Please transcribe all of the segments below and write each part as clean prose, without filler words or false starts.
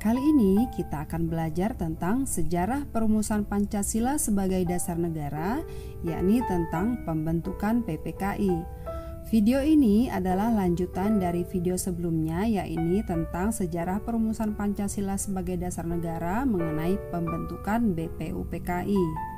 Kali ini kita akan belajar tentang sejarah perumusan Pancasila sebagai dasar negara, yakni tentang pembentukan PPKI. Video ini adalah lanjutan dari video sebelumnya, yaitu tentang sejarah perumusan Pancasila sebagai dasar negara mengenai pembentukan BPUPKI.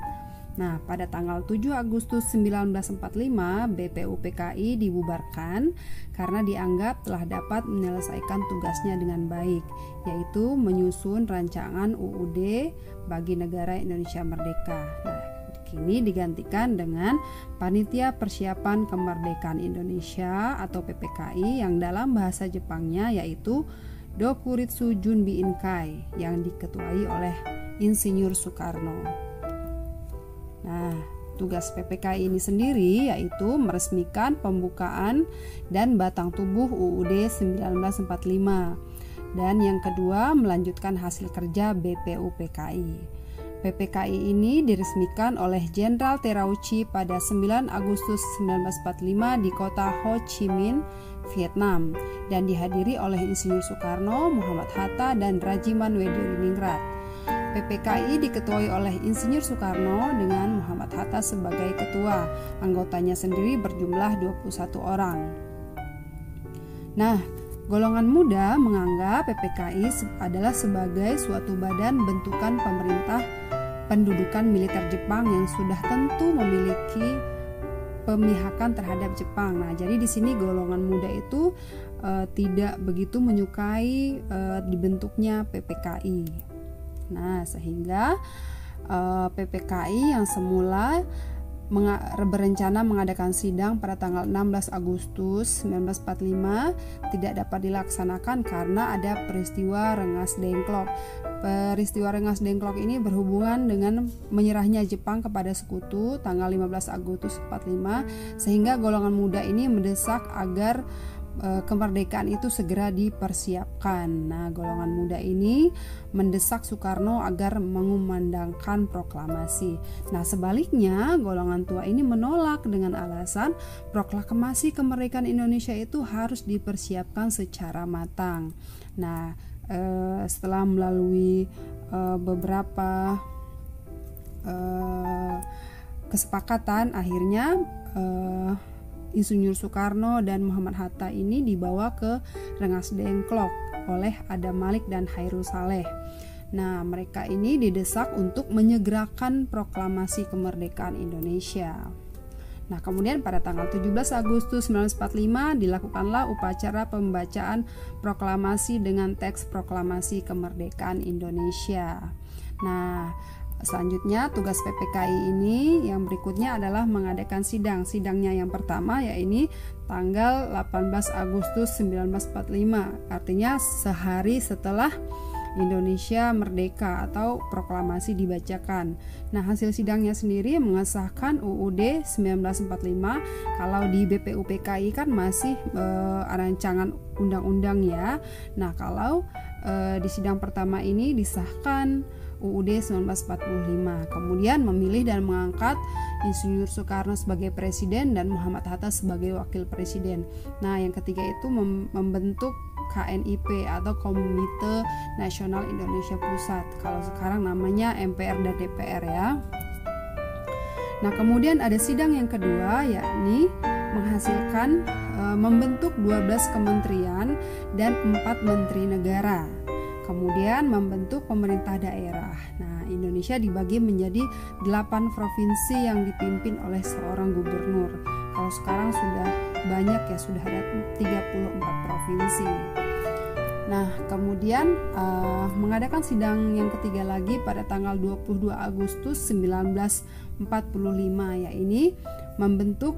Nah, pada tanggal 7 Agustus 1945, BPUPKI dibubarkan karena dianggap telah dapat menyelesaikan tugasnya dengan baik, yaitu menyusun rancangan UUD bagi negara Indonesia Merdeka. Nah, kini digantikan dengan Panitia Persiapan Kemerdekaan Indonesia atau PPKI yang dalam bahasa Jepangnya yaitu Dokuritsu Junbi Inkai yang diketuai oleh Insinyur Soekarno. Nah, tugas PPKI ini sendiri yaitu meresmikan pembukaan dan batang tubuh UUD 1945. Dan yang kedua, melanjutkan hasil kerja BPUPKI. PPKI ini diresmikan oleh Jenderal Terauchi pada 9 Agustus 1945 di kota Ho Chi Minh, Vietnam, dan dihadiri oleh Insinyur Soekarno, Muhammad Hatta, dan Rajiman Weddiriningrat. PPKI diketuai oleh Insinyur Soekarno dengan Muhammad Hatta sebagai ketua. Anggotanya sendiri berjumlah 21 orang. Nah, golongan muda menganggap PPKI adalah sebagai suatu badan bentukan pemerintah pendudukan militer Jepang yang sudah tentu memiliki pemihakan terhadap Jepang. Nah, jadi di sini golongan muda itu tidak begitu menyukai dibentuknya PPKI. Nah, sehingga PPKI yang semula berencana mengadakan sidang pada tanggal 16 Agustus 1945 tidak dapat dilaksanakan karena ada peristiwa Rengas Dengklok. Peristiwa Rengas Dengklok ini berhubungan dengan menyerahnya Jepang kepada sekutu tanggal 15 Agustus 45, sehingga golongan muda ini mendesak agar kemerdekaan itu segera dipersiapkan. Nah, golongan muda ini mendesak Soekarno agar mengumandangkan proklamasi. Nah, sebaliknya golongan tua ini menolak dengan alasan proklamasi kemerdekaan Indonesia itu harus dipersiapkan secara matang. Nah, setelah melalui beberapa kesepakatan, akhirnya Insinyur Soekarno dan Muhammad Hatta ini dibawa ke Rengas Dengklok oleh Adam Malik dan Hairul Saleh. Nah, mereka ini didesak untuk menyegerakan proklamasi kemerdekaan Indonesia. Nah, kemudian pada tanggal 17 Agustus 1945 dilakukanlah upacara pembacaan proklamasi dengan teks proklamasi kemerdekaan Indonesia. Nah, selanjutnya tugas PPKI ini yang berikutnya adalah mengadakan sidang. Sidangnya yang pertama yaitu tanggal 18 Agustus 1945, artinya sehari setelah Indonesia merdeka atau proklamasi dibacakan. Nah, hasil sidangnya sendiri mengesahkan UUD 1945. Kalau di BPUPKI kan masih rancangan undang-undang ya. Nah, kalau di sidang pertama ini disahkan UUD 1945, kemudian memilih dan mengangkat Insinyur Soekarno sebagai presiden dan Muhammad Hatta sebagai wakil presiden. Nah, yang ketiga itu membentuk KNIP atau Komite Nasional Indonesia Pusat. Kalau sekarang namanya MPR dan DPR ya. Nah, kemudian ada sidang yang kedua yakni menghasilkan membentuk 12 kementerian dan 4 menteri negara. Kemudian membentuk pemerintah daerah. Nah, Indonesia dibagi menjadi 8 provinsi yang dipimpin oleh seorang gubernur. Kalau sekarang sudah banyak ya, sudah ada 34 provinsi. Nah, kemudian mengadakan sidang yang ketiga lagi pada tanggal 22 Agustus 1945, yaitu membentuk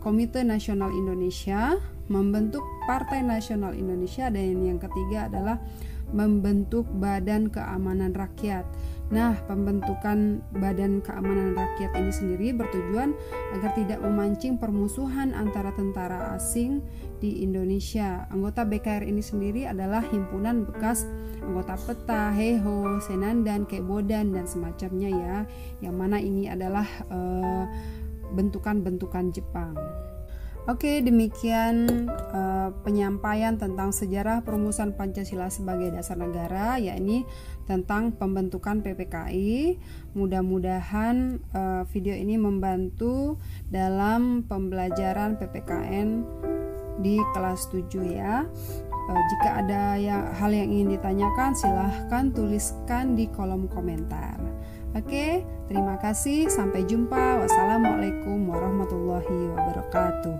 Komite Nasional Indonesia, membentuk Partai Nasional Indonesia, dan yang ketiga adalah membentuk Badan Keamanan Rakyat. Nah, pembentukan Badan Keamanan Rakyat ini sendiri bertujuan agar tidak memancing permusuhan antara tentara asing di Indonesia. Anggota BKR ini sendiri adalah himpunan bekas anggota PETA, Heiho, Senandan, Kebodan, dan semacamnya ya, yang mana ini adalah bentukan-bentukan Jepang. Oke, demikian penyampaian tentang sejarah perumusan Pancasila sebagai dasar negara, yakni tentang pembentukan PPKI. Mudah-mudahan video ini membantu dalam pembelajaran PPKN di kelas 7 ya. Jika ada hal yang ingin ditanyakan, silahkan tuliskan di kolom komentar. Oke, terima kasih. Sampai jumpa. Wassalamualaikum warahmatullahi wabarakatuh.